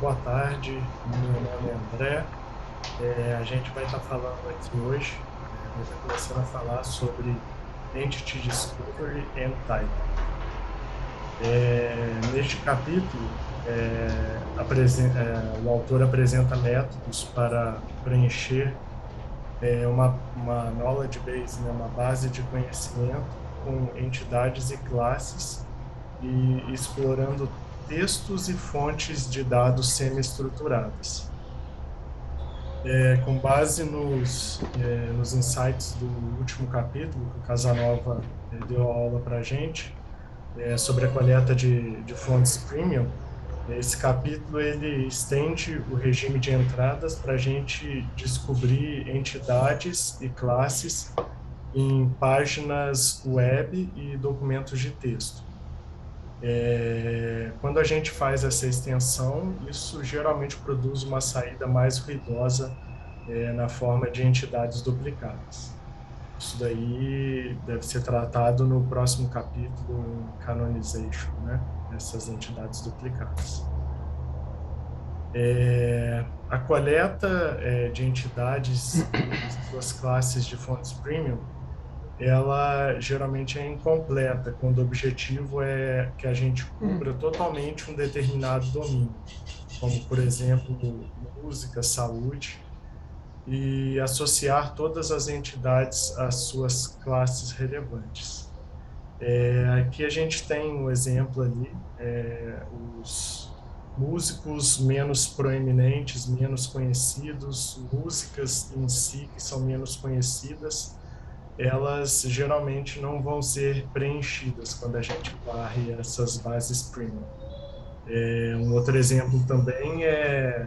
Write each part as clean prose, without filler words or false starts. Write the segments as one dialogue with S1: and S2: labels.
S1: Boa tarde, meu nome é André. A gente vai estar falando aqui hoje, vai estar começando a falar sobre Entity Discovery and Typing. Neste capítulo, o autor apresenta métodos para preencher uma knowledge base, né, uma base de conhecimento com entidades e classes e explorando textos e fontes de dados semi-estruturadas. Com base nos insights do último capítulo, que o Casanova deu aula para a gente, sobre a coleta de fontes premium, esse capítulo ele estende o regime de entradas para a gente descobrir entidades e classes em páginas web e documentos de texto. Quando a gente faz essa extensão, isso geralmente produz uma saída mais ruidosa na forma de entidades duplicadas. Isso daí deve ser tratado no próximo capítulo em Canonization, né? Essas entidades duplicadas. A coleta de entidades e suas classes de fontes premium, ela geralmente é incompleta, quando o objetivo é que a gente cubra totalmente um determinado domínio, como, por exemplo, música, saúde, e associar todas as entidades às suas classes relevantes. Aqui a gente tem um exemplo ali, os músicos menos proeminentes, menos conhecidos, músicas em si que são menos conhecidas, elas geralmente não vão ser preenchidas quando a gente varre essas bases premium. Um outro exemplo também é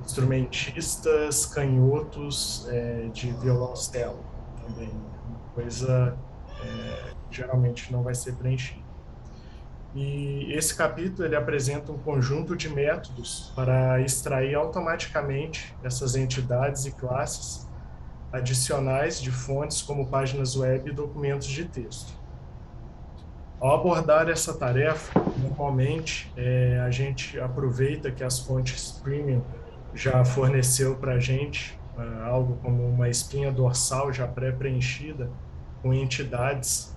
S1: instrumentistas canhotos de violoncelo também, uma coisa geralmente não vai ser preenchida. E esse capítulo ele apresenta um conjunto de métodos para extrair automaticamente essas entidades e classes adicionais de fontes como páginas web e documentos de texto. Ao abordar essa tarefa, normalmente a gente aproveita que as fontes premium já forneceu para a gente algo como uma espinha dorsal já pré-preenchida com entidades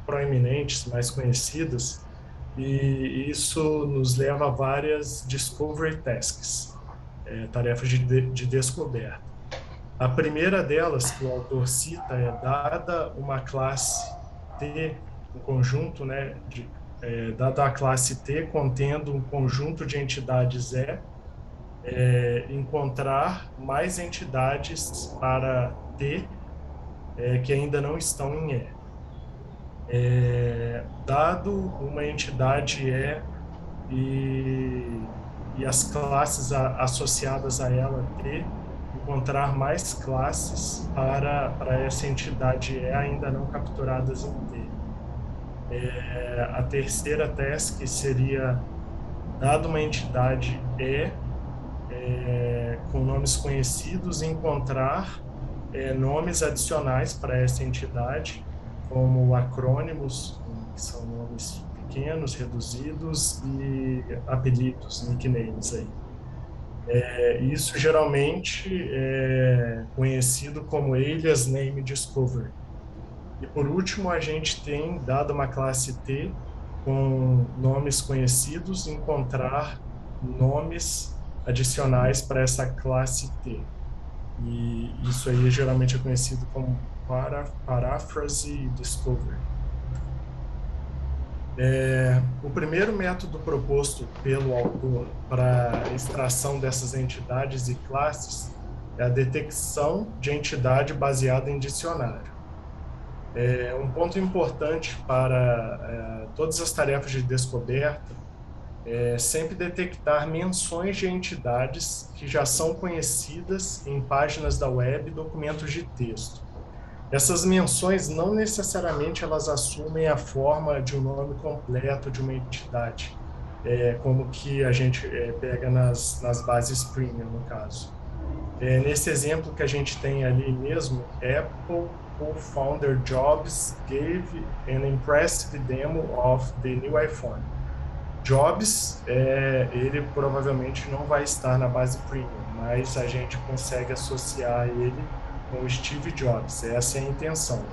S1: proeminentes, mais conhecidas, e isso nos leva a várias discovery tasks, tarefas de descoberta. A primeira delas, que o autor cita, é dada uma classe T, um conjunto, né, dada a classe T contendo um conjunto de entidades encontrar mais entidades para T que ainda não estão em dado uma entidade e, e as classes associadas a ela T, encontrar mais classes para essa entidade ainda não capturadas em T. A terceira task seria, dado uma entidade com nomes conhecidos, encontrar nomes adicionais para essa entidade, como acrônimos, que são nomes pequenos, reduzidos, e apelidos, nicknames aí. Isso geralmente é conhecido como Alias Name Discovery. E por último, a gente tem, dado uma classe T, com nomes conhecidos, encontrar nomes adicionais para essa classe T. E isso aí geralmente é conhecido como Paraphrase Discovery. O primeiro método proposto pelo autor para a extração dessas entidades e classes é a detecção de entidade baseada em dicionário. Um ponto importante para todas as tarefas de descoberta é sempre detectar menções de entidades que já são conhecidas em páginas da web e documentos de texto. Essas menções não necessariamente elas assumem a forma de um nome completo de uma entidade, como que a gente pega nas bases premium, no caso. Nesse exemplo que a gente tem ali mesmo, Apple co-founder Jobs gave an impressive demo of the new iPhone. Jobs, ele provavelmente não vai estar na base premium, mas a gente consegue associar ele com o Steve Jobs. Essa é a intenção.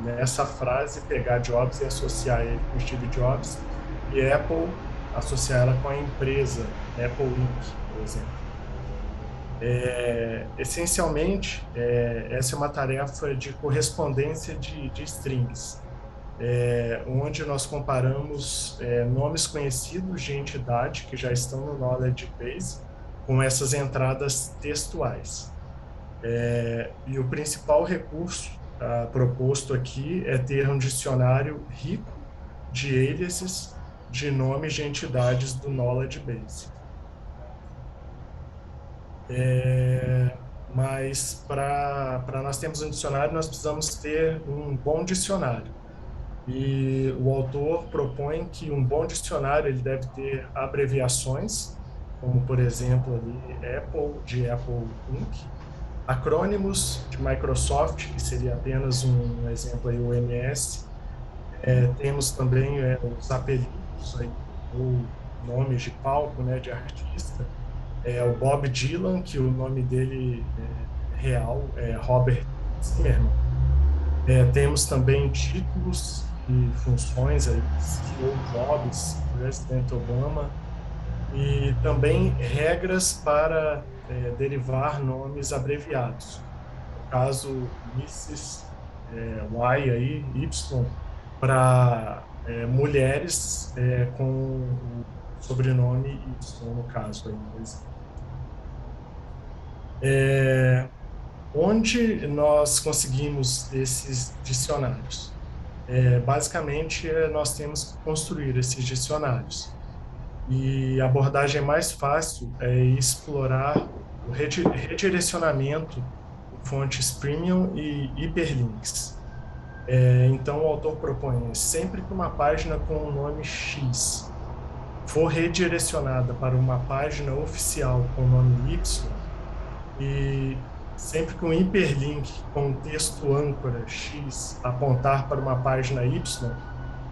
S1: Nessa frase, pegar Jobs e associar ele com Steve Jobs, e Apple, associar ela com a empresa Apple Inc., por exemplo. Essencialmente, essa é uma tarefa de correspondência de strings, onde nós comparamos nomes conhecidos de entidade que já estão no Knowledge Base com essas entradas textuais. E o principal recurso proposto aqui é ter um dicionário rico de aliases de nomes de entidades do Knowledge Base. Mas para nós termos um dicionário, nós precisamos ter um bom dicionário. E o autor propõe que um bom dicionário ele deve ter abreviações, como, por exemplo, ali, Apple, de Apple Inc., acrônimos de Microsoft, que seria apenas um exemplo aí, o MS. Temos também os apelidos, aí, ou nomes de palco, né, de artista. O Bob Dylan, que o nome dele real é Robert Zimmerman. Temos também títulos e funções, aí, CEO Jobs, Presidente Obama, e também regras para derivar nomes abreviados. No caso, Mrs. Y, aí, Y, para mulheres com o sobrenome Y, no caso, aí, por exemplo. Onde nós conseguimos esses dicionários? Basicamente, nós temos que construir esses dicionários. E a abordagem mais fácil é explorar o redirecionamento de fontes premium e hiperlinks. Então, o autor propõe sempre que uma página com o nome X for redirecionada para uma página oficial com o nome Y, e sempre que um hiperlink com o texto âncora X apontar para uma página Y,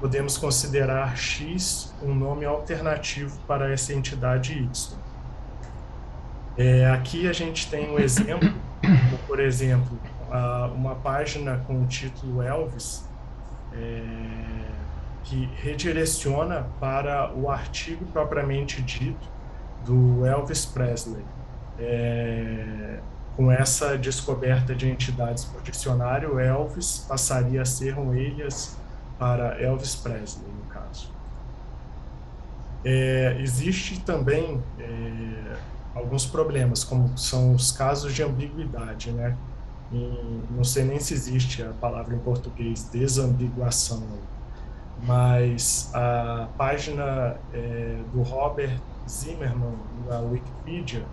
S1: podemos considerar X um nome alternativo para essa entidade Y. Aqui a gente tem um exemplo, como, por exemplo, uma página com o título Elvis, que redireciona para o artigo propriamente dito do Elvis Presley. Com essa descoberta de entidades por dicionário, Elvis passaria a ser um alias para Elvis Presley, no caso. Existe também alguns problemas, como são os casos de ambiguidade, né? Não sei nem se existe a palavra em português, desambiguação, mas a página do Robert Zimmerman na Wikipedia,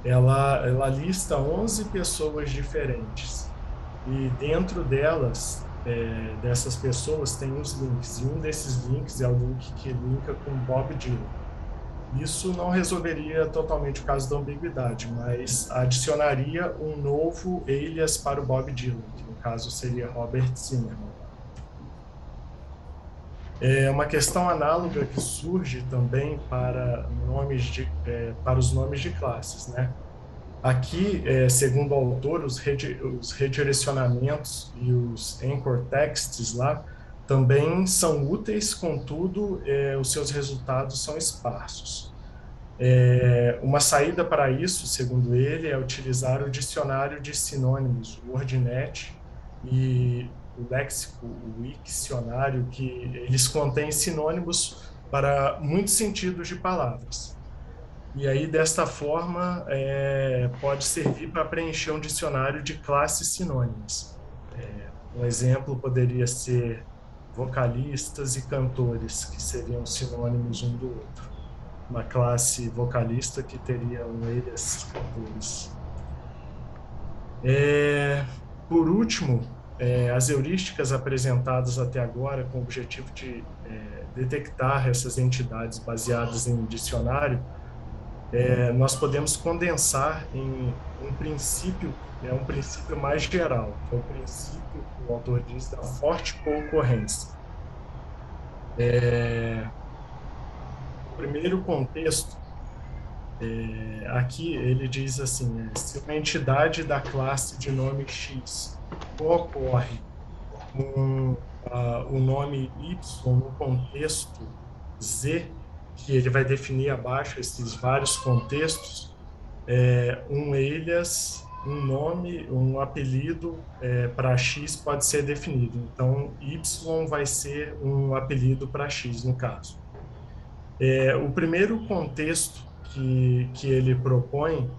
S1: ela lista 11 pessoas diferentes, e dentro dessas pessoas tem os links, e um desses links é o link que linka com Bob Dylan. Isso não resolveria totalmente o caso da ambiguidade, mas adicionaria um novo alias para o Bob Dylan, que no caso seria Robert Zimmerman. Uma questão análoga que surge também para os nomes de classes, né? Aqui, segundo o autor, os redirecionamentos e os anchor texts lá também são úteis, contudo, os seus resultados são esparsos. Uma saída para isso, segundo ele, é utilizar o dicionário de sinônimos, o WordNet, e o léxico, o Wikcionário, que eles contêm sinônimos para muitos sentidos de palavras. E aí, desta forma, pode servir para preencher um dicionário de classes sinônimas. Um exemplo poderia ser vocalistas e cantores, que seriam sinônimos um do outro. Uma classe vocalista que teria um alias cantores. Por último, as heurísticas apresentadas até agora com o objetivo de detectar essas entidades baseadas em dicionário, nós podemos condensar em um princípio mais geral, que é o princípio que o autor diz da forte concorrência. primeiro contexto, aqui ele diz assim, se uma entidade da classe de nome X ocorre com o nome Y no contexto Z, que ele vai definir abaixo esses vários contextos, um alias, um nome, um apelido para X pode ser definido. Então, Y vai ser um apelido para X, no caso. O primeiro contexto que ele propõe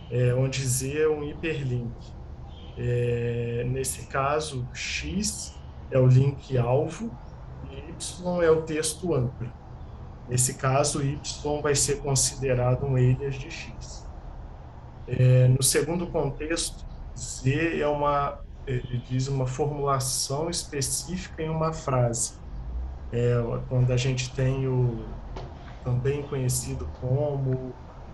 S1: é onde Z é um hiperlink. Nesse caso, X é o link alvo e Y é o texto âncora. Nesse caso, Y vai ser considerado um alias de X. No segundo contexto, Z é ele diz uma formulação específica em uma frase. Quando a gente tem o também conhecido como,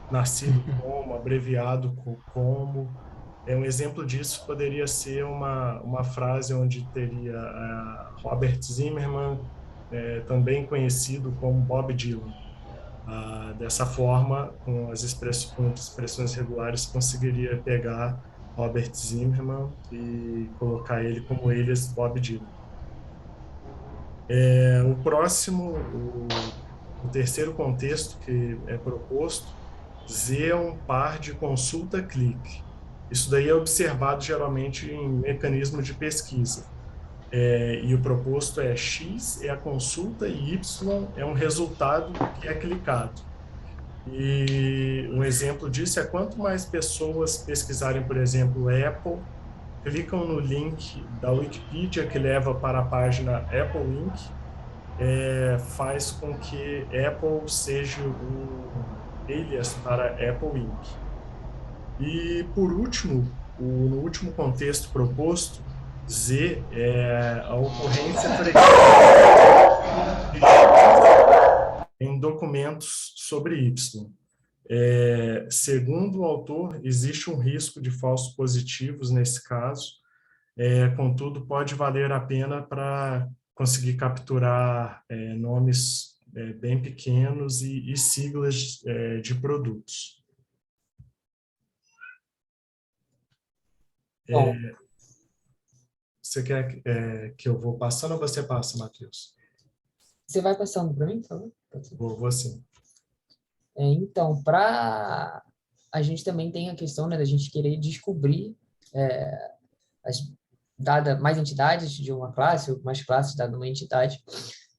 S1: nascido como, abreviado como. Um exemplo disso poderia ser uma frase onde teria Robert Zimmerman, também conhecido como Bob Dylan. Dessa forma, com expressões regulares, conseguiria pegar Robert Zimmerman e colocar ele como alias Bob Dylan. O próximo, o terceiro contexto que é proposto, Z é um par de consulta-clique. Isso daí é observado geralmente em mecanismo de pesquisa. E o proposto é X é a consulta e Y é um resultado que é clicado. E um exemplo disso é quanto mais pessoas pesquisarem, por exemplo, Apple, clicam no link da Wikipedia que leva para a página Apple Inc., faz com que Apple seja um alias para Apple Inc. E, por último, no último contexto proposto, Z é a ocorrência em documentos sobre Y. Segundo o autor, existe um risco de falsos positivos nesse caso, contudo, pode valer a pena para conseguir capturar nomes bem pequenos e siglas de produtos.
S2: Bom,
S1: Você quer que eu vou passando ou você passa, Matheus?
S2: você vai passando para mim, por favor?
S1: Vou sim.
S2: Então, a gente também tem a questão, né, da gente querer descobrir dada mais entidades de uma classe, ou mais classes dada uma entidade,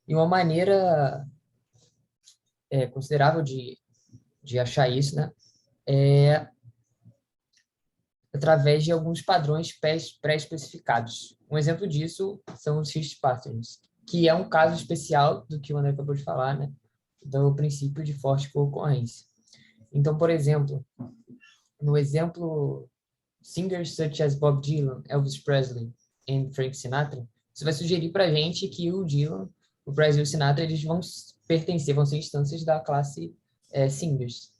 S2: e uma maneira considerável de achar isso, né, é através de alguns padrões pré-especificados. Um exemplo disso são os Hist patterns, que é um caso especial do que o André acabou de falar, né, do princípio de forte concorrência. Então, por exemplo, no exemplo singers such as Bob Dylan, Elvis Presley e Frank Sinatra, isso vai sugerir para a gente que o Dylan, o Presley e o Sinatra, eles vão pertencer, vão ser instâncias da classe singers.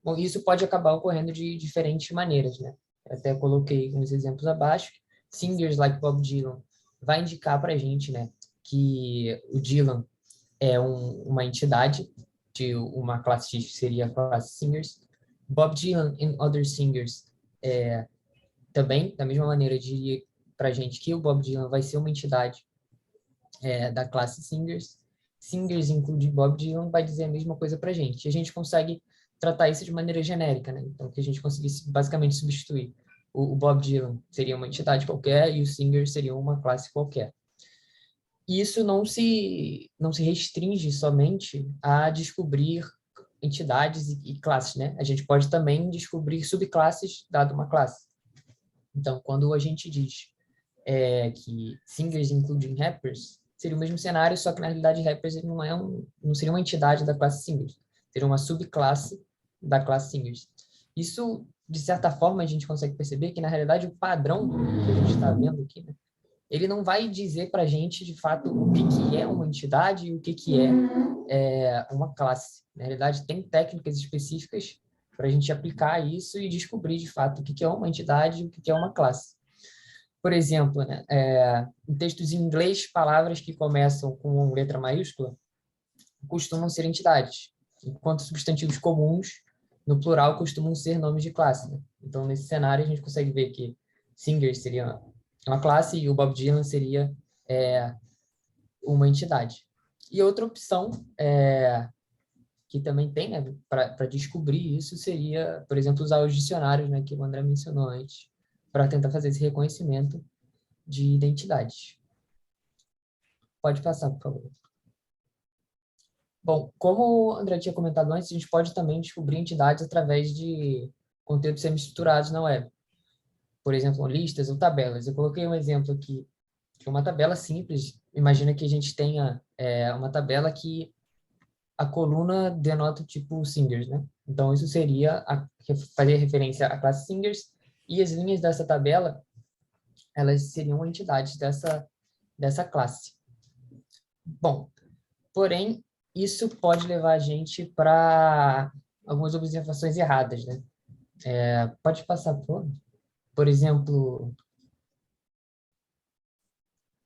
S2: Bom, isso pode acabar ocorrendo de diferentes maneiras, né? Eu até coloquei uns exemplos abaixo. Singers like Bob Dylan vai indicar para a gente, né, que o Dylan é uma entidade de uma classe X, que seria a classe singers. Bob Dylan and other singers também, da mesma maneira, diria para a gente que o Bob Dylan vai ser uma entidade da classe singers. Singers include Bob Dylan, vai dizer a mesma coisa para a gente. E a gente consegue tratar isso de maneira genérica, né? Então, que a gente conseguisse basicamente substituir. O Bob Dylan seria uma entidade qualquer e o Singers seria uma classe qualquer. E isso não se restringe somente a descobrir entidades e classes, né? A gente pode também descobrir subclasses dada uma classe. Então, quando a gente diz que singers including rappers, seria o mesmo cenário, só que na realidade rappers ele não seria uma entidade da classe singers, seria uma subclasse da classe singers. Isso, de certa forma, a gente consegue perceber que na realidade o padrão que a gente está vendo aqui, né, ele não vai dizer para a gente, de fato, o que é uma entidade e o que é uma classe. Na realidade, tem técnicas específicas para a gente aplicar isso e descobrir, de fato, o que é uma entidade e o que é uma classe. Por exemplo, né, em textos em inglês, palavras que começam com letra maiúscula costumam ser entidades. enquanto substantivos comuns, no plural, costumam ser nomes de classe, né? Então, nesse cenário, a gente consegue ver que singer seria uma classe e o Bob Dylan seria uma entidade. E outra opção que também tem, né, para descobrir isso seria, por exemplo, usar os dicionários, né, que o André mencionou antes, para tentar fazer esse reconhecimento de identidades. Pode passar, por favor. Bom, como o André tinha comentado antes, a gente pode também descobrir entidades através de conteúdos semi-estruturados na web. Por exemplo, listas ou tabelas. Eu coloquei um exemplo aqui, que é uma tabela simples. Imagina que a gente tenha uma tabela que a coluna denota o tipo singers, né? Então, isso seria fazer referência à classe singers, e as linhas dessa tabela, elas seriam entidades dessa classe. Bom, porém, isso pode levar a gente para algumas observações erradas, né? Pode passar, por exemplo,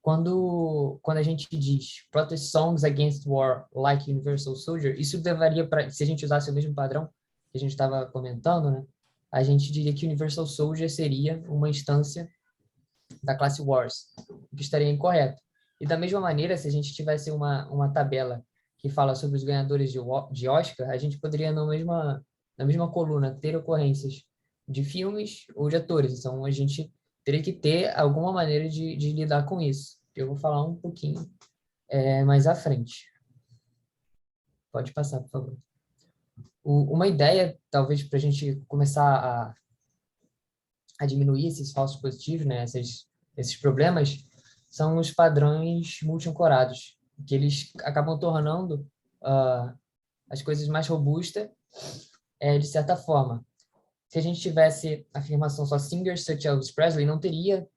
S2: quando a gente diz protest songs against war like Universal Soldier, isso levaria para, se a gente usasse o mesmo padrão que a gente estava comentando, né? A gente diria que Universal Soldier seria uma instância da classe Wars, o que estaria incorreto. E da mesma maneira, se a gente tivesse uma tabela que fala sobre os ganhadores de Oscar, a gente poderia, na mesma coluna, ter ocorrências de filmes ou de atores. Então, a gente teria que ter alguma maneira de lidar com isso. Eu vou falar um pouquinho mais à frente. Pode passar, por favor. Uma ideia, talvez, para a gente começar a diminuir esses falsos positivos, né, esses problemas, são os padrões multi-ancorados, que eles acabam tornando as coisas mais robustas, de certa forma. Se a gente tivesse afirmação só singers such as Elvis Presley, não teria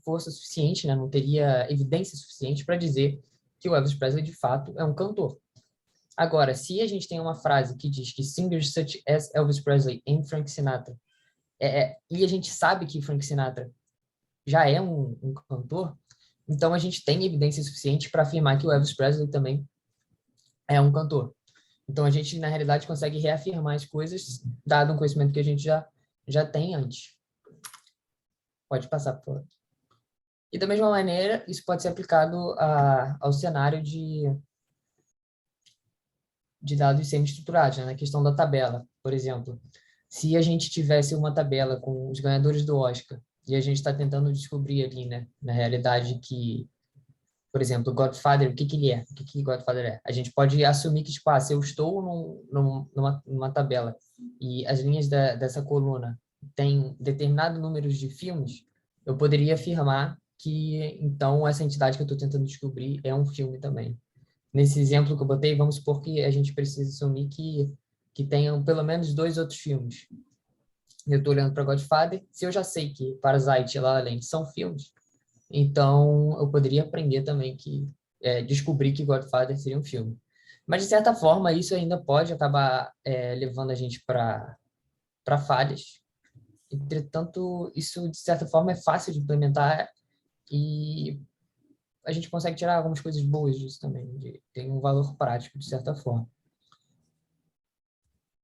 S2: força suficiente, né, não teria evidência suficiente para dizer que o Elvis Presley, de fato, é um cantor. Agora, se a gente tem uma frase que diz que singers such as Elvis Presley and Frank Sinatra, e a gente sabe que Frank Sinatra já é um cantor, então a gente tem evidência suficiente para afirmar que o Elvis Presley também é um cantor. Então a gente, na realidade, consegue reafirmar as coisas, dado um conhecimento que a gente já tem antes. Pode passar, por favor. E da mesma maneira, isso pode ser aplicado ao cenário de dados semi-estruturados, né? Na questão da tabela, por exemplo. Se a gente tivesse uma tabela com os ganhadores do Oscar, e a gente está tentando descobrir ali, né, na realidade, que, por exemplo, Godfather, o que ele é? O que Godfather é? A gente pode assumir que, tipo, se eu estou numa tabela e as linhas dessa coluna têm determinado número de filmes, eu poderia afirmar que, então, essa entidade que eu estou tentando descobrir é um filme também. Nesse exemplo que eu botei, vamos supor que a gente precisa assumir que tenham pelo menos 2 outros filmes. Eu estou olhando para Godfather, se eu já sei que Parasite e La La Land são filmes, então eu poderia aprender também descobrir que Godfather seria um filme. Mas, de certa forma, isso ainda pode acabar levando a gente para falhas. Entretanto, isso, de certa forma, é fácil de implementar e a gente consegue tirar algumas coisas boas disso também. Tem um valor prático, de certa forma.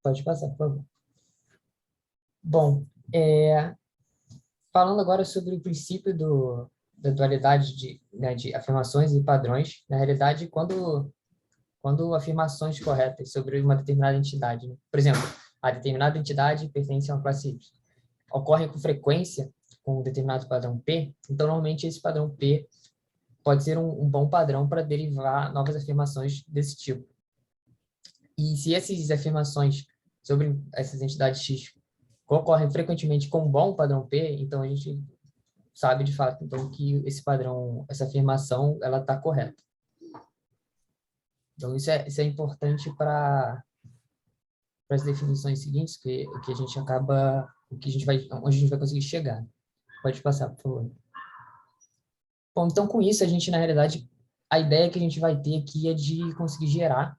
S2: Pode passar, por favor. Bom, falando agora sobre o princípio da dualidade de afirmações e padrões, na realidade, quando afirmações corretas sobre uma determinada entidade, né? Por exemplo, a determinada entidade pertence a uma classe Y, ocorrem com frequência com um determinado padrão P, então, normalmente, esse padrão P pode ser um bom padrão para derivar novas afirmações desse tipo. E se essas afirmações sobre essas entidades X ocorrem frequentemente com um bom padrão P, então a gente sabe de fato então que esse padrão, essa afirmação, ela está correta. Então isso é importante para as definições seguintes que a gente acaba, onde a gente vai conseguir chegar. Pode passar, por favor. Bom, então com isso a gente, na realidade, a ideia que a gente vai ter aqui é de conseguir gerar,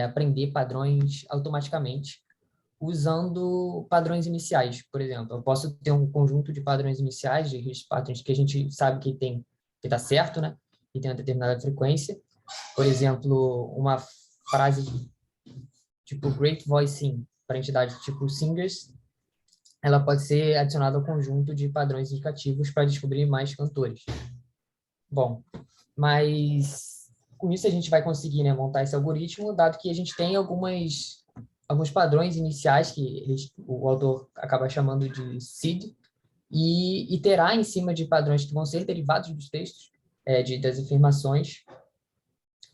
S2: aprender padrões automaticamente, usando padrões iniciais. Por exemplo, eu posso ter um conjunto de padrões iniciais, de patterns que a gente sabe que está certo, né? Que tem uma determinada frequência. Por exemplo, uma frase tipo Great Voicing para entidade tipo Singers, ela pode ser adicionada ao conjunto de padrões indicativos para descobrir mais cantores. Bom, mas com isso a gente vai conseguir, né, montar esse algoritmo, dado que a gente tem alguns padrões iniciais que o autor acaba chamando de seed, e iterar em cima de padrões que vão ser derivados dos textos, das afirmações,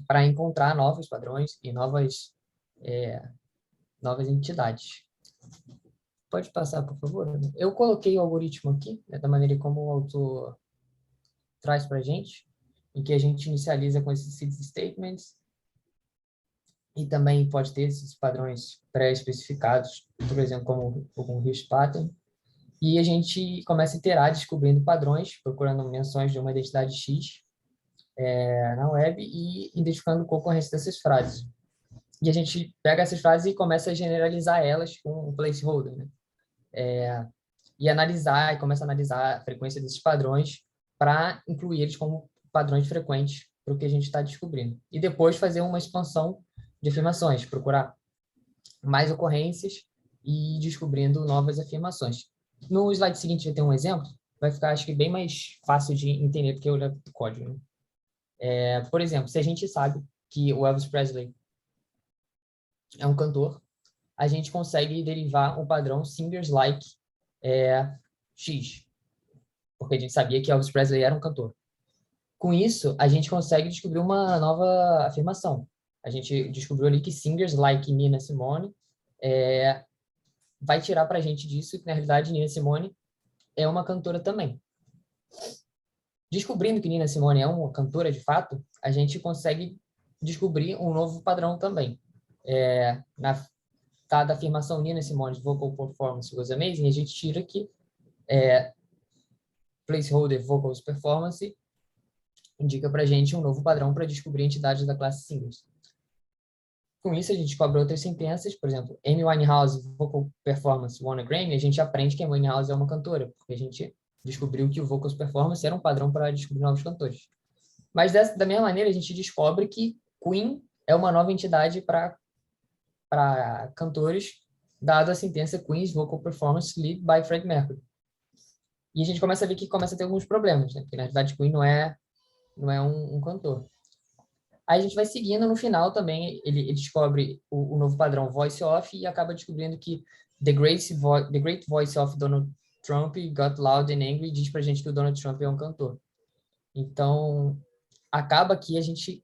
S2: para encontrar novos padrões e novas entidades. Pode passar, por favor? Eu coloquei o algoritmo aqui, né, da maneira como o autor traz para a gente, em que a gente inicializa com esses seed statements, e também pode ter esses padrões pré-especificados, por exemplo, como o Rich Pattern, e a gente começa a iterar descobrindo padrões, procurando menções de uma identidade X na web e identificando concorrência dessas frases. E a gente pega essas frases e começa a generalizar elas com um placeholder, né? E começa a analisar a frequência desses padrões para incluir eles como padrões frequentes para o que a gente está descobrindo. E depois fazer uma expansão de afirmações, procurar mais ocorrências e descobrindo novas afirmações. No slide seguinte vai ter um exemplo, vai ficar, acho que, bem mais fácil de entender do que olhar do código, né? Por exemplo, se a gente sabe que o Elvis Presley é um cantor, a gente consegue derivar um padrão singers like X, porque a gente sabia que Elvis Presley era um cantor. Com isso, a gente consegue descobrir uma nova afirmação. A gente descobriu ali que singers like Nina Simone vai tirar para a gente disso que, na realidade, Nina Simone é uma cantora também. Descobrindo que Nina Simone é uma cantora de fato, a gente consegue descobrir um novo padrão também. Na cada afirmação Nina Simone's vocal performance was amazing, a gente tira aqui placeholder vocals performance, indica para a gente um novo padrão para descobrir entidades da classe singers. Com isso, a gente descobre outras sentenças, por exemplo, Amy Winehouse vocal performance won a Grammy, a gente aprende que Amy Winehouse é uma cantora, porque a gente descobriu que o vocals performance era um padrão para descobrir novos cantores. Mas da mesma maneira, a gente descobre que Queen é uma nova entidade para cantores, dado a sentença Queen's vocal performance lead by Freddie Mercury. E a gente começa a ver que começa a ter alguns problemas, né? Porque na verdade Queen não é um cantor. Aí a gente vai seguindo, no final também ele descobre o novo padrão voice off e acaba descobrindo que the great voice of Donald Trump got loud and angry, diz pra gente que o Donald Trump é um cantor. Então, acaba que a gente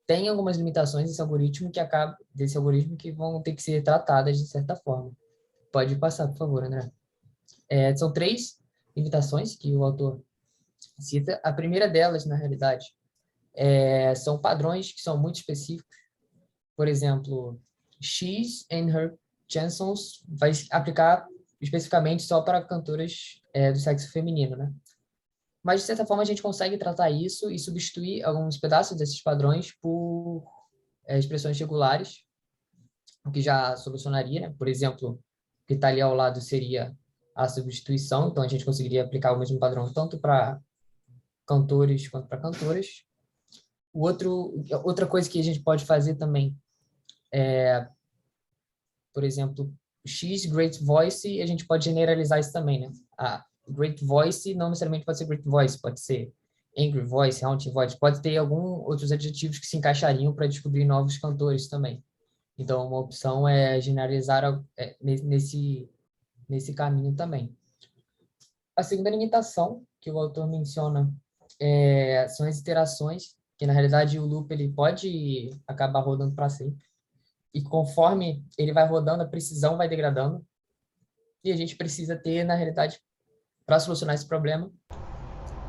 S2: tem algumas limitações desse algoritmo que vão ter que ser tratadas de certa forma. Pode passar, por favor, André. São 3 limitações que o autor cita. A primeira delas, na realidade, são padrões que são muito específicos. Por exemplo, X and her chansons vai aplicar especificamente só para cantoras do sexo feminino, né? Mas, de certa forma, a gente consegue tratar isso e substituir alguns pedaços desses padrões por expressões regulares, o que já solucionaria, né? Por exemplo, o que está ali ao lado seria a substituição, então a gente conseguiria aplicar o mesmo padrão tanto para cantores quanto para cantoras. Outra coisa que a gente pode fazer também por exemplo, X, Great Voice, a gente pode generalizar isso também, né? A Great Voice não necessariamente pode ser Great Voice, pode ser Angry Voice, Haunting Voice, pode ter outros adjetivos que se encaixariam para descobrir novos cantores também. Então, uma opção é generalizar nesse caminho também. A segunda limitação que o autor menciona são as iterações, que na realidade o loop ele pode acabar rodando para sempre. E conforme ele vai rodando, a precisão vai degradando. E a gente precisa ter, na realidade, para solucionar esse problema,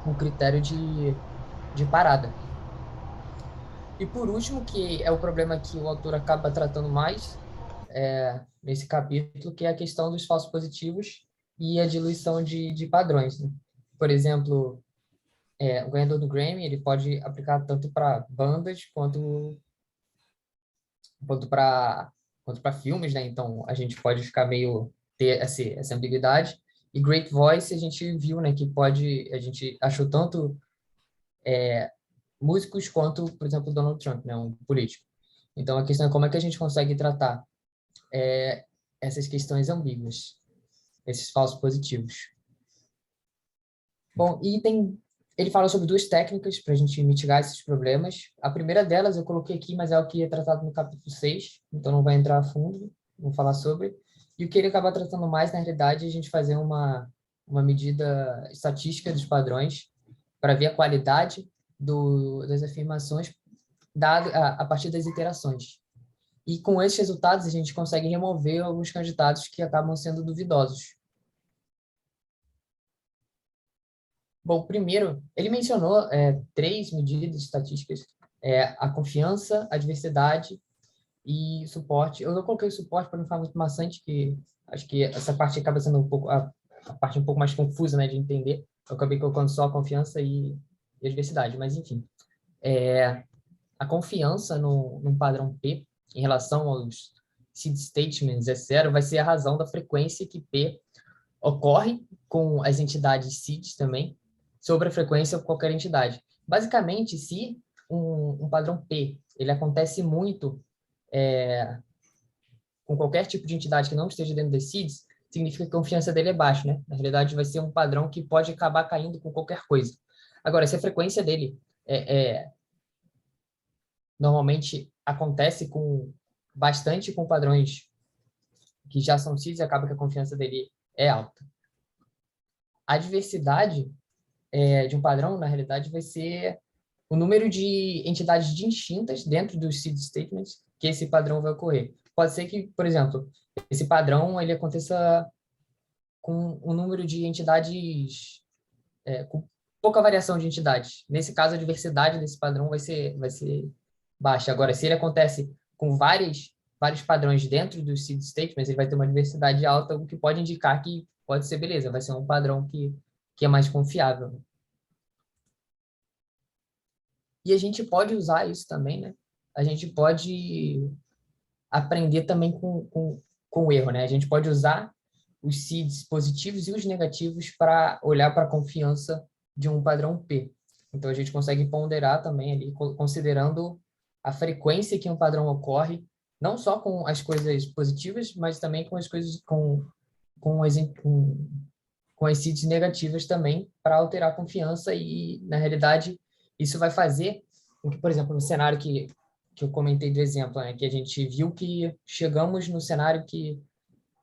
S2: um critério de parada. E por último, que é o problema que o autor acaba tratando mais nesse capítulo, que é a questão dos falsos positivos e a diluição de padrões, né? Por exemplo, o ganhador do Grammy ele pode aplicar tanto para bandas quanto para filmes, né? Então a gente pode ficar ter essa ambiguidade. E Great Voice a gente viu, né, que a gente achou tanto músicos quanto, por exemplo, Donald Trump, né, um político. Então, a questão é como é que a gente consegue tratar essas questões ambíguas, esses falsos positivos. Bom, ele fala sobre duas técnicas para a gente mitigar esses problemas. A primeira delas eu coloquei aqui, mas é o que é tratado no capítulo 6, então não vai entrar a fundo, vamos falar sobre. E o que ele acaba tratando mais, na realidade, é a gente fazer uma medida estatística dos padrões para ver a qualidade das afirmações a partir das iterações. E com esses resultados, a gente consegue remover alguns candidatos que acabam sendo duvidosos. Bom, primeiro, ele mencionou 3 medidas estatísticas: a confiança, a diversidade e suporte. Eu não coloquei o suporte para não ficar muito maçante, que acho que essa parte acaba sendo um pouco a parte um pouco mais confusa, né, de entender. Eu acabei colocando só a confiança e a diversidade, mas enfim. A confiança num padrão P em relação aos seed statements é zero, vai ser a razão da frequência que P ocorre com as entidades seeds também, sobre a frequência de qualquer entidade. Basicamente, se um padrão P ele acontece muito com qualquer tipo de entidade que não esteja dentro das seeds, significa que a confiança dele é baixa, né? Na realidade, vai ser um padrão que pode acabar caindo com qualquer coisa. Agora, se a frequência dele normalmente acontece bastante com padrões que já são seeds, acaba que a confiança dele é alta. A diversidade de um padrão, na realidade, vai ser o número de entidades distintas dentro dos seed statements que esse padrão vai ocorrer. Pode ser que, por exemplo, esse padrão ele aconteça com um número de entidades, com pouca variação de entidades. Nesse caso, a diversidade desse padrão vai ser baixa. Agora, se ele acontece com vários padrões dentro dos seed statements, ele vai ter uma diversidade alta, o que pode indicar que pode ser beleza, vai ser um padrão que é mais confiável. E a gente pode usar isso também, né? A gente pode aprender também com o erro, né? A gente pode usar os seeds positivos e os negativos para olhar para a confiança de um padrão P. Então, a gente consegue ponderar também ali, considerando a frequência que um padrão ocorre, não só com as coisas positivas, mas também com as coisas com as seeds negativas também, para alterar a confiança e, na realidade, isso vai fazer com que, por exemplo, no cenário que eu comentei do exemplo, né, que a gente viu que chegamos no cenário que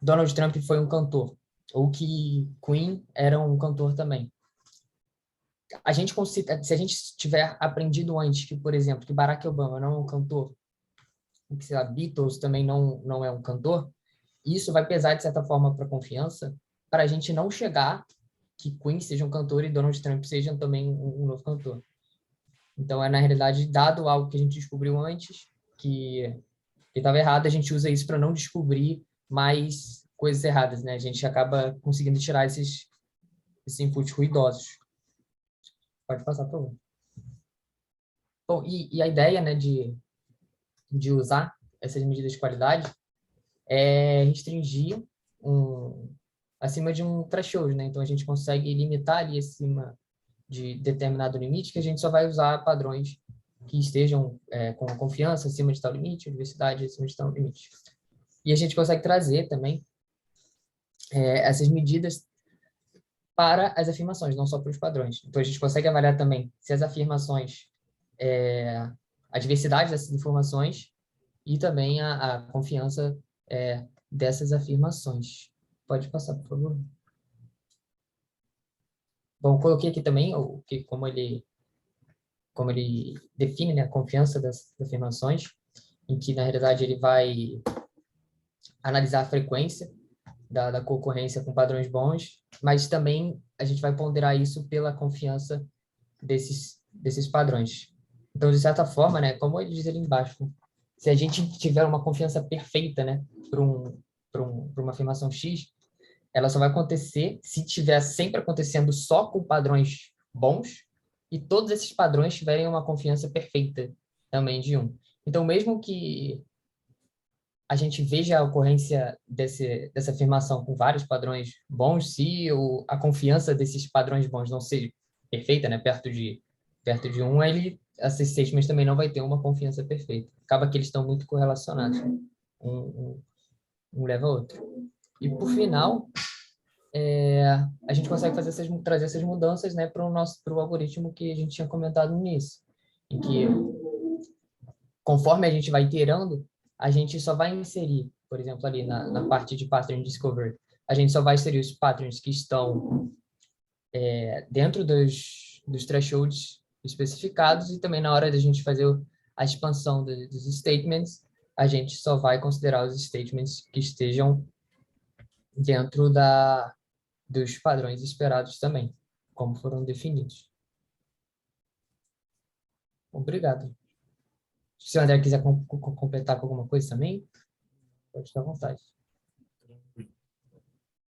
S2: Donald Trump foi um cantor, ou que Queen era um cantor também. Se a gente tiver aprendido antes que, por exemplo, que Barack Obama não é um cantor, que sei lá, Beatles também não é um cantor, isso vai pesar, de certa forma, para a confiança, para a gente não chegar que Queen seja um cantor e Donald Trump seja também um novo cantor. Então, na realidade, dado algo que a gente descobriu antes, que estava errado, a gente usa isso para não descobrir mais coisas erradas, né? A gente acaba conseguindo tirar esses inputs ruidosos. Pode passar, por favor. Bom, e a ideia, né, de usar essas medidas de qualidade é restringir acima de um threshold, né? Então, a gente consegue limitar ali acima de determinado limite, que a gente só vai usar padrões que estejam com confiança acima de tal limite, diversidade acima de tal limite. E a gente consegue trazer também essas medidas para as afirmações, não só para os padrões. Então, a gente consegue avaliar também se as afirmações, a diversidade dessas informações e também a confiança dessas afirmações. Pode passar, por favor. Bom, coloquei aqui também como ele define, né, a confiança das afirmações, em que, na realidade, ele vai analisar a frequência da concorrência com padrões bons, mas também a gente vai ponderar isso pela confiança desses padrões. Então, de certa forma, né, como ele diz ali embaixo, se a gente tiver uma confiança perfeita, né, para uma afirmação X, ela só vai acontecer se estiver sempre acontecendo só com padrões bons e todos esses padrões tiverem uma confiança perfeita também de um. Então, mesmo que a gente veja a ocorrência dessa afirmação com vários padrões bons, se a confiança desses padrões bons não seja perfeita, né, perto de um, essa statement também não vai ter uma confiança perfeita. Acaba que eles estão muito correlacionados. Um leva ao outro. E, por final, a gente consegue trazer essas mudanças, né, para o algoritmo que a gente tinha comentado no início, em que, conforme a gente vai iterando, a gente só vai inserir, por exemplo, ali na parte de pattern discovery, a gente só vai inserir os patterns que estão dentro dos thresholds especificados, e também na hora da gente fazer a expansão dos statements, a gente só vai considerar os statements que estejam dentro dos padrões esperados também, como foram definidos. Obrigado. Se o André quiser completar com alguma coisa também, pode ficar à vontade.